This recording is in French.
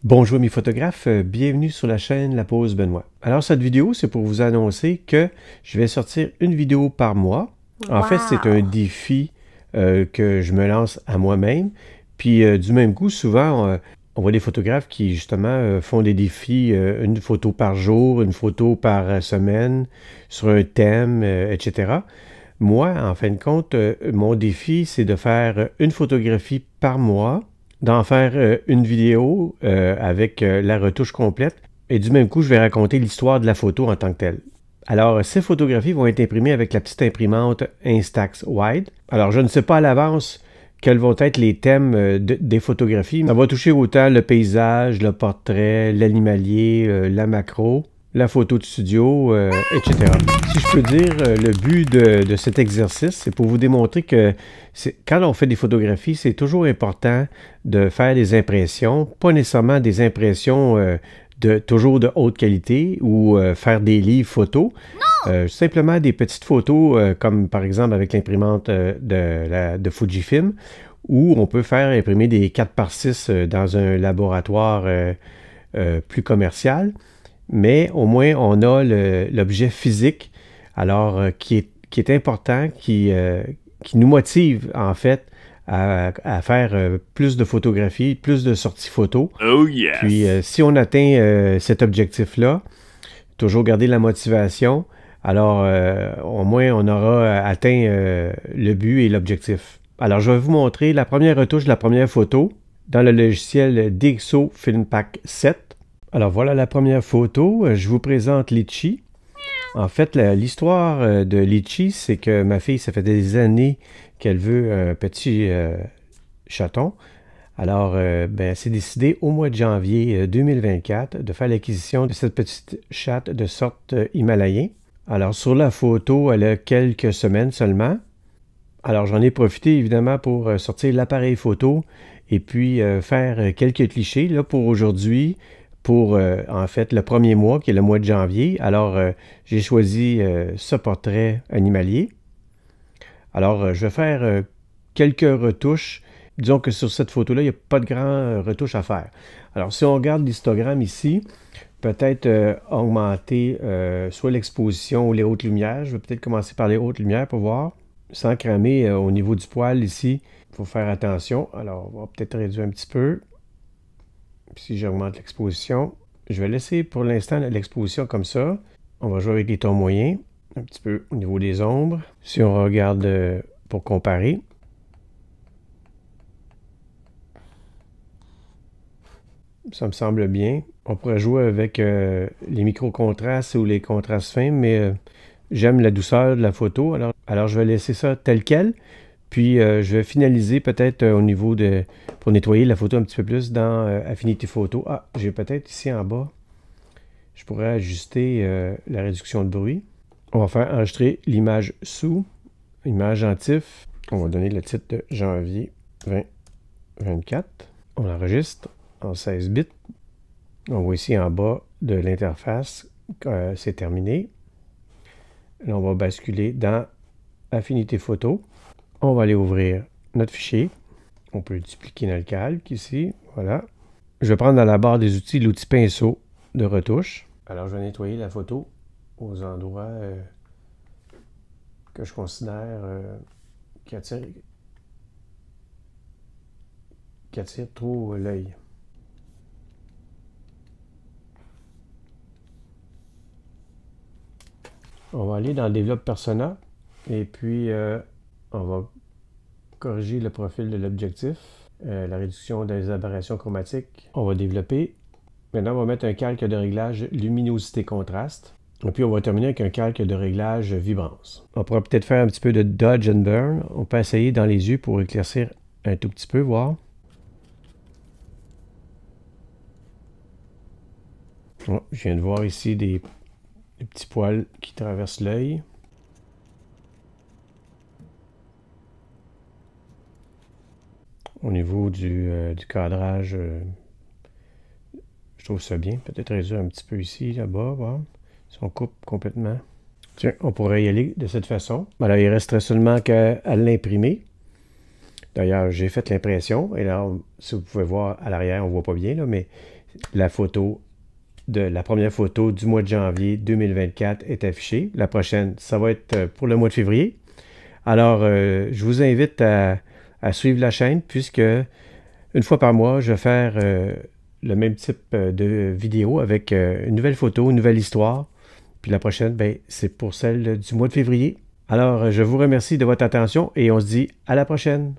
Bonjour mes photographes, bienvenue sur la chaîne La Pause Benoît. Alors cette vidéo, c'est pour vous annoncer que je vais sortir une vidéo par mois. En fait, c'est un défi que je me lance à moi-même. Puis du même coup, souvent, on voit des photographes qui justement font des défis, une photo par jour, une photo par semaine, sur un thème, etc. Moi, en fin de compte, mon défi, c'est de faire une photographie par mois, d'en faire une vidéo avec la retouche complète. Et du même coup, je vais raconter l'histoire de la photo en tant que telle. Alors, ces photographies vont être imprimées avec la petite imprimante Instax Wide. Alors, je ne sais pas à l'avance quels vont être les thèmes des photographies. Ça va toucher autant le paysage, le portrait, l'animalier, la macro, la photo de studio, etc. Si je peux dire, le but de cet exercice, c'est pour vous démontrer que quand on fait des photographies, c'est toujours important de faire des impressions, pas nécessairement des impressions toujours de haute qualité ou faire des livres photos. Simplement des petites photos, comme par exemple avec l'imprimante de Fujifilm, où on peut faire imprimer des 4x6 dans un laboratoire plus commercial. Mais au moins, on a l'objet physique, alors qui est important, qui nous motive en fait à faire plus de photographies, plus de sorties photos. Oh yes! Puis si on atteint cet objectif-là, toujours garder la motivation, alors au moins on aura atteint le but et l'objectif. Alors je vais vous montrer la première retouche de la première photo dans le logiciel DxO Filmpack 7. Alors voilà la première photo, je vous présente Litchi. En fait, l'histoire de Litchi, c'est que ma fille, ça fait des années qu'elle veut un petit chaton. Alors, elle s'est décidée au mois de janvier 2024 de faire l'acquisition de cette petite chatte de sorte himalayen. Alors, sur la photo, elle a quelques semaines seulement. Alors, j'en ai profité évidemment pour sortir l'appareil photo et puis faire quelques clichés là, pour aujourd'hui. Pour, en fait, le premier mois, qui est le mois de janvier. Alors, j'ai choisi ce portrait animalier. Alors, je vais faire quelques retouches. Disons que sur cette photo-là, il n'y a pas de grand retouches à faire. Alors, si on regarde l'histogramme ici, peut-être augmenter soit l'exposition ou les hautes lumières. Je vais peut-être commencer par les hautes lumières pour voir. Sans cramer au niveau du poil ici, il faut faire attention. Alors, on va peut-être réduire un petit peu. Si j'augmente l'exposition, je vais laisser pour l'instant l'exposition comme ça. On va jouer avec les tons moyens, un petit peu au niveau des ombres. Si on regarde pour comparer, ça me semble bien. On pourrait jouer avec les micro-contrastes ou les contrastes fins, mais j'aime la douceur de la photo. Alors je vais laisser ça tel quel. Puis, je vais finaliser peut-être au niveau de... pour nettoyer la photo un petit peu plus dans Affinity Photo. Ah, j'ai peut-être ici en bas, je pourrais ajuster la réduction de bruit. On va faire enregistrer l'image sous, image en TIFF. On va donner le titre de janvier 2024. On enregistre en 16 bits. On voit ici en bas de l'interface que c'est terminé. Là, on va basculer dans Affinity Photo. On va aller ouvrir notre fichier. On peut dupliquer notre calque ici. Voilà. Je vais prendre dans la barre des outils l'outil pinceau de retouche. Alors, je vais nettoyer la photo aux endroits que je considère qui attirent trop l'œil. On va aller dans Développe Persona et puis on va corriger le profil de l'objectif, la réduction des aberrations chromatiques. On va développer. Maintenant, on va mettre un calque de réglage luminosité-contraste. Et puis, on va terminer avec un calque de réglage vibrance. On pourra peut-être faire un petit peu de dodge and burn. On peut essayer dans les yeux pour éclaircir un tout petit peu, voir. Oh, je viens de voir ici des petits poils qui traversent l'œil. Au niveau du cadrage, je trouve ça bien. Peut-être réduire un petit peu ici, là-bas, voir. Si on coupe complètement. Tiens, on pourrait y aller de cette façon. Alors, il resterait seulement qu'à l'imprimer. D'ailleurs, j'ai fait l'impression. Et là, si vous pouvez voir à l'arrière, on ne voit pas bien, là, mais la première photo du mois de janvier 2024 est affichée. La prochaine, ça va être pour le mois de février. Alors, je vous invite à suivre la chaîne puisque une fois par mois, je vais faire le même type de vidéo avec une nouvelle photo, une nouvelle histoire. Puis la prochaine, ben, c'est pour celle du mois de février. Alors, je vous remercie de votre attention et on se dit à la prochaine.